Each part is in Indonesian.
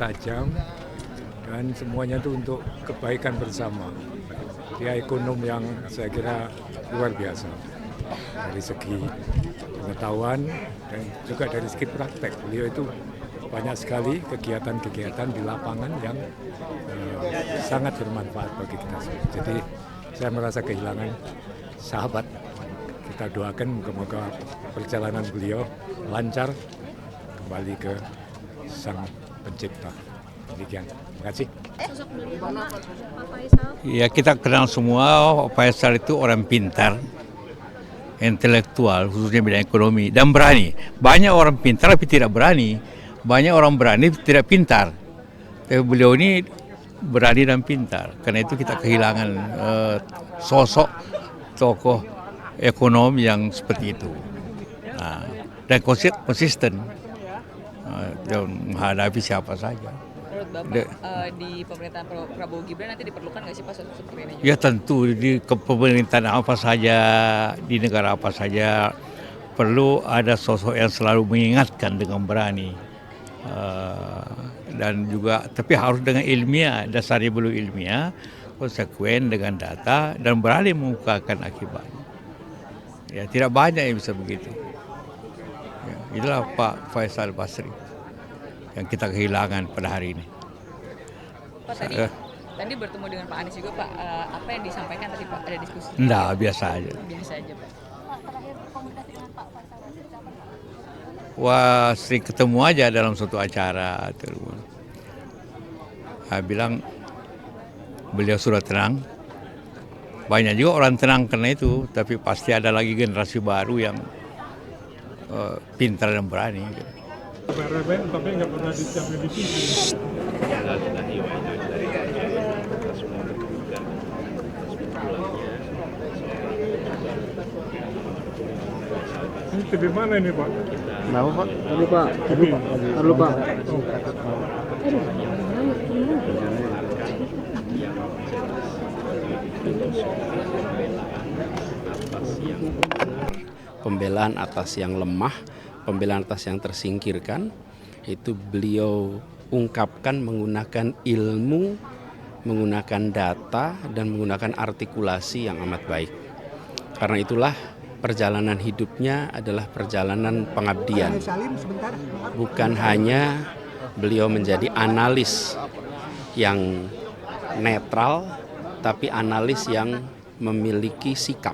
tajam, dan semuanya itu untuk kebaikan bersama. Dia ekonom yang saya kira luar biasa dari segi pengetahuan dan juga dari segi praktek. Beliau itu banyak sekali kegiatan-kegiatan di lapangan yang sangat bermanfaat bagi kita semua. Jadi saya merasa kehilangan sahabat. Kita doakan moga-moga perjalanan beliau lancar kembali ke Sang Pencipta. Demikian. Terima kasih. Sosok beliau Pak Faisal. Ya, kita kenal semua Pak Faisal itu orang pintar, intelektual, khususnya bidang ekonomi, dan berani. Banyak orang pintar tapi tidak berani. Banyak orang berani tidak pintar. Tapi beliau ini berani dan pintar. Karena itu kita kehilangan sosok tokoh ekonom yang seperti itu. Nah, dan konsisten menghadapi siapa saja. Menurut Bapak di pemerintahan Prabowo Gibran nanti diperlukan nggak sih Pak sosok seperti ini? Ya tentu di pemerintahan apa saja, di negara apa saja perlu ada sosok yang selalu mengingatkan dengan berani. Dan juga tapi harus dengan ilmiah, dasarnya belum ilmiah, konsekuen dengan data dan berani mengungkapkan akibatnya. Ya, tidak banyak yang bisa begitu. Ya, itulah Pak Faisal Basri yang kita kehilangan pada hari ini. Pak tadi bertemu dengan Pak Anies juga Pak, apa yang disampaikan tadi Pak, ada diskusi? Enggak, biasa aja. Biasa aja Pak. Terakhir komunikasi dengan Pak Faisal Basri apa? Wah, sering ketemu aja dalam suatu acara. Bilang beliau sudah tenang. Banyak juga orang tenang karena itu, tapi pasti ada lagi generasi baru yang pintar dan berani. Reben tapi nggak pernah dicapai di TV. Ini TV mana ini Pak? Kenapa Pak? Tadi Pak. Halo Pak. Pembelaan atas yang lemah, pembelaan atas yang tersingkirkan, itu beliau ungkapkan menggunakan ilmu, menggunakan data, dan menggunakan artikulasi yang amat baik. Karena itulah perjalanan hidupnya adalah perjalanan pengabdian. Bukan hanya beliau menjadi analis yang netral, tapi analis yang memiliki sikap,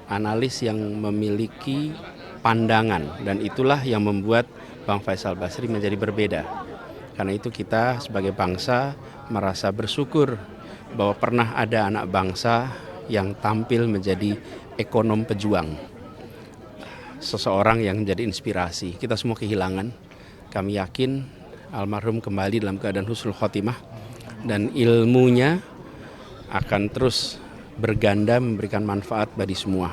analis yang memiliki pandangan, dan itulah yang membuat Bang Faisal Basri menjadi berbeda. Karena itu kita sebagai bangsa merasa bersyukur bahwa pernah ada anak bangsa yang tampil menjadi ekonom pejuang, seseorang yang menjadi inspirasi. Kita semua kehilangan. Kami yakin almarhum kembali dalam keadaan husnul khotimah dan ilmunya akan terus berganda memberikan manfaat bagi semua.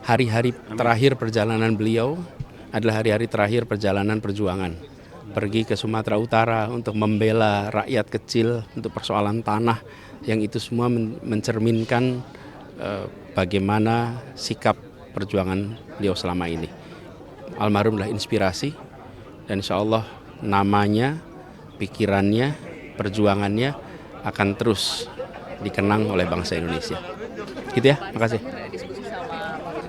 Hari-hari terakhir perjalanan beliau adalah hari-hari terakhir perjalanan perjuangan. Pergi ke Sumatera Utara untuk membela rakyat kecil untuk persoalan tanah, yang itu semua mencerminkan bagaimana sikap perjuangan beliau selama ini. Almarhum adalah inspirasi, dan insya Allah namanya, pikirannya, perjuangannya akan terus dikenang oleh bangsa Indonesia. Gitu ya, makasih.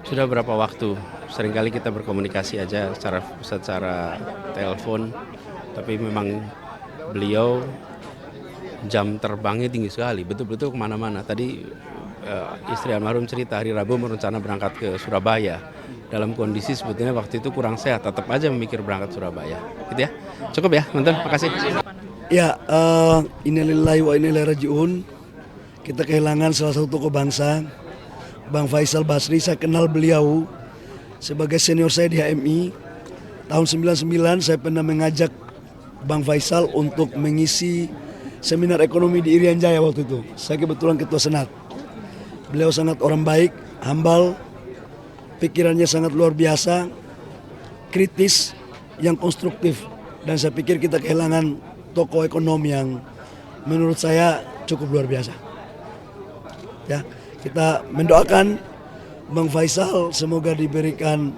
Sudah berapa waktu, seringkali kita berkomunikasi aja secara telepon, tapi memang beliau jam terbangnya tinggi sekali, betul-betul kemana-mana. Tadi istri almarhum cerita hari Rabu merencana berangkat ke Surabaya. Dalam kondisi sebetulnya waktu itu kurang sehat, tetap aja memikir berangkat Surabaya. Gitu ya, cukup ya, mantan, makasih. Ya, innalillahi wa inna ilaihi raji'un. Kita kehilangan salah satu tokoh bangsa, Bang Faisal Basri. Saya kenal beliau sebagai senior saya di HMI. Tahun 99 saya pernah mengajak Bang Faisal untuk mengisi seminar ekonomi di Irian Jaya waktu itu. Saya kebetulan ketua senat. Beliau sangat orang baik, humble, pikirannya sangat luar biasa, kritis, yang konstruktif. Dan saya pikir kita kehilangan tokoh ekonomi yang menurut saya cukup luar biasa. Ya, kita mendoakan Bang Faisal semoga diberikan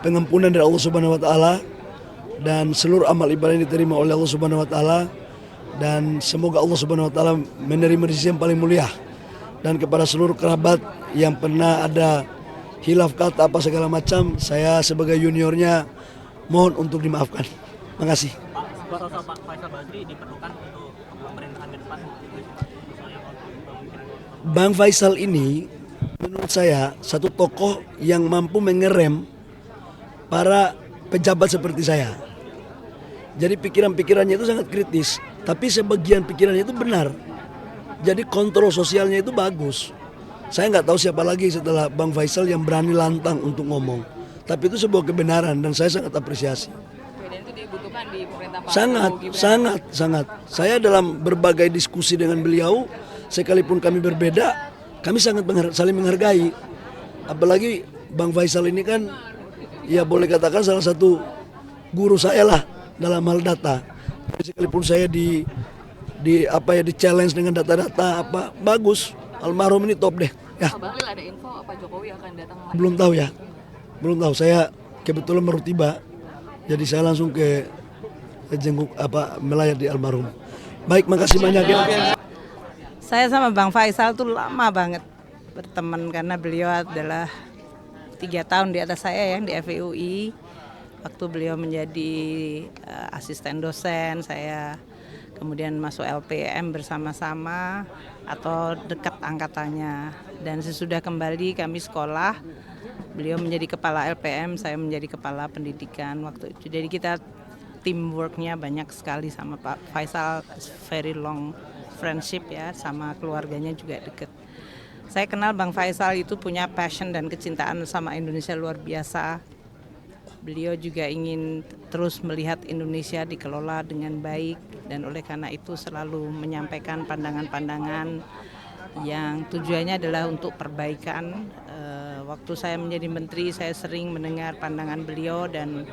pengampunan dari Allah Subhanahu wa taala, dan seluruh amal ibadah yang diterima oleh Allah Subhanahu wa taala, dan semoga Allah Subhanahu wa taala menerima di sisi yang paling mulia. Dan kepada seluruh kerabat yang pernah ada hilaf kata apa segala macam, saya sebagai juniornya mohon untuk dimaafkan. Makasih. Sosok Pak Faisal Basri diperlukan untuk pemerintahan ke depan. Bang Faisal ini menurut saya satu tokoh yang mampu mengerem para pejabat seperti saya. Jadi pikiran-pikirannya itu sangat kritis, tapi sebagian pikirannya itu benar. Jadi kontrol sosialnya itu bagus. Saya nggak tahu siapa lagi setelah Bang Faisal yang berani lantang untuk ngomong. Tapi itu sebuah kebenaran dan saya sangat apresiasi. Dan itu dibutuhkan di pemerintah Pak Sangat. Saya dalam berbagai diskusi dengan beliau, sekalipun kami berbeda, kami sangat saling menghargai. Apalagi Bang Faisal ini kan, ya boleh katakan salah satu guru saya lah dalam hal data. Sekalipun saya di challenge dengan data-data bagus, almarhum ini top deh. Ya. Pak Bahlil, ada info Pak Jokowi akan datang lagi? Belum tahu. Saya kebetulan baru tiba, jadi saya langsung ke jenguk melayat di almarhum. Baik, makasih banyak ya. Saya sama Bang Faisal tuh lama banget berteman karena beliau adalah 3 tahun di atas saya yang di FIUI. Waktu beliau menjadi asisten dosen, saya kemudian masuk LPM bersama-sama atau dekat angkatannya. Dan sesudah kembali kami sekolah, beliau menjadi kepala LPM, saya menjadi kepala pendidikan waktu itu. Jadi kita teamworknya banyak sekali sama Pak Faisal, very long friendship ya, sama keluarganya juga dekat. Saya kenal Bang Faisal itu punya passion dan kecintaan sama Indonesia luar biasa. Beliau juga ingin terus melihat Indonesia dikelola dengan baik dan oleh karena itu selalu menyampaikan pandangan-pandangan yang tujuannya adalah untuk perbaikan. Waktu saya menjadi menteri, saya sering mendengar pandangan beliau dan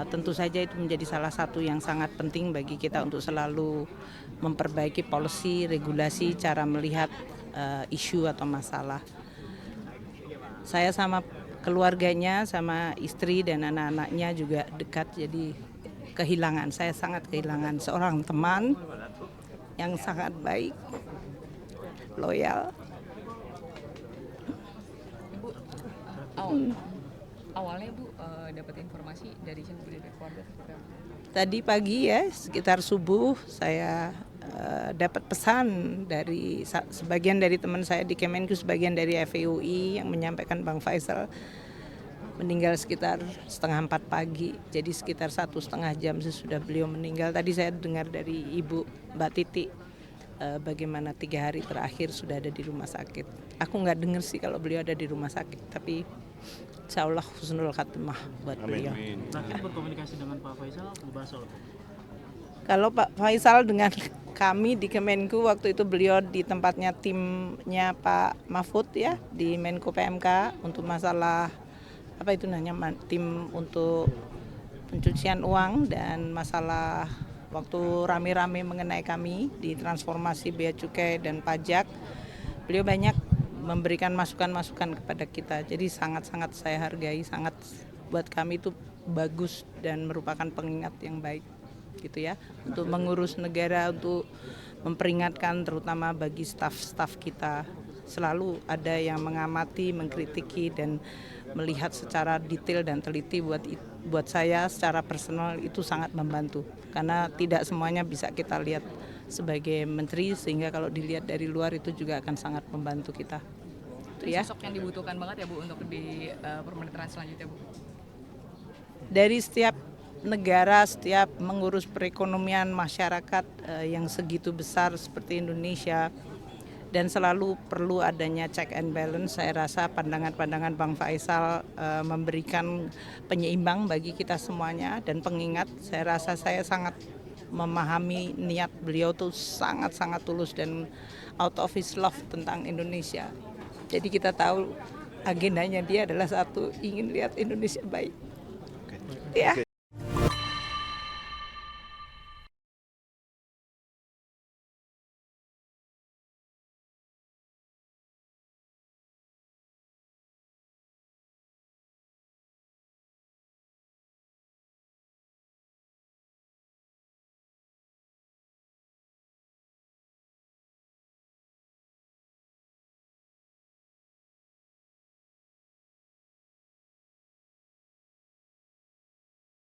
tentu saja itu menjadi salah satu yang sangat penting bagi kita untuk selalu memperbaiki policy, regulasi, cara melihat isu atau masalah. Saya sama keluarganya, sama istri dan anak-anaknya juga dekat, jadi saya sangat kehilangan seorang teman yang sangat baik, loyal. Ibu, awalnya Bu dapat informasi dari siapa, dari keluarga? Tadi pagi ya, sekitar subuh saya dapat pesan dari sebagian dari teman saya di Kemenku, sebagian dari FIUI yang menyampaikan Bang Faisal meninggal sekitar 3:30 pagi. Jadi sekitar 1,5 jam sesudah beliau meninggal. Tadi saya dengar dari Ibu Mbak Titi bagaimana 3 hari terakhir sudah ada di rumah sakit. Aku nggak dengar sih kalau beliau ada di rumah sakit, tapi insya Allah husnul khatimah buat beliau. Terakhir berkomunikasi dengan Pak Faisal, membahas soal kalau Pak Faisal dengan kami di Kemenku waktu itu beliau di tempatnya timnya Pak Mahfud ya di Menko PMK untuk masalah tim untuk pencucian uang dan masalah waktu rame-rame mengenai kami di transformasi bea cukai dan pajak. Beliau banyak memberikan masukan-masukan kepada kita. Jadi sangat-sangat saya hargai, sangat buat kami itu bagus dan merupakan pengingat yang baik. Gitu ya, untuk mengurus negara, untuk memperingatkan terutama bagi staf-staf kita. Selalu ada yang mengamati, mengkritiki dan melihat secara detail dan teliti. Buat saya secara personal itu sangat membantu karena tidak semuanya bisa kita lihat sebagai menteri, sehingga kalau dilihat dari luar itu juga akan sangat membantu kita. Itu ya. Sosok yang dibutuhkan banget ya Bu untuk di pemerintahan selanjutnya Bu. Dari setiap negara, setiap mengurus perekonomian masyarakat yang segitu besar seperti Indonesia dan selalu perlu adanya check and balance. Saya rasa pandangan-pandangan Bang Faisal memberikan penyeimbang bagi kita semuanya dan pengingat. Saya rasa saya sangat memahami niat beliau tuh sangat-sangat tulus dan out of his love tentang Indonesia. Jadi kita tahu agendanya dia adalah satu, ingin lihat Indonesia baik. Ya.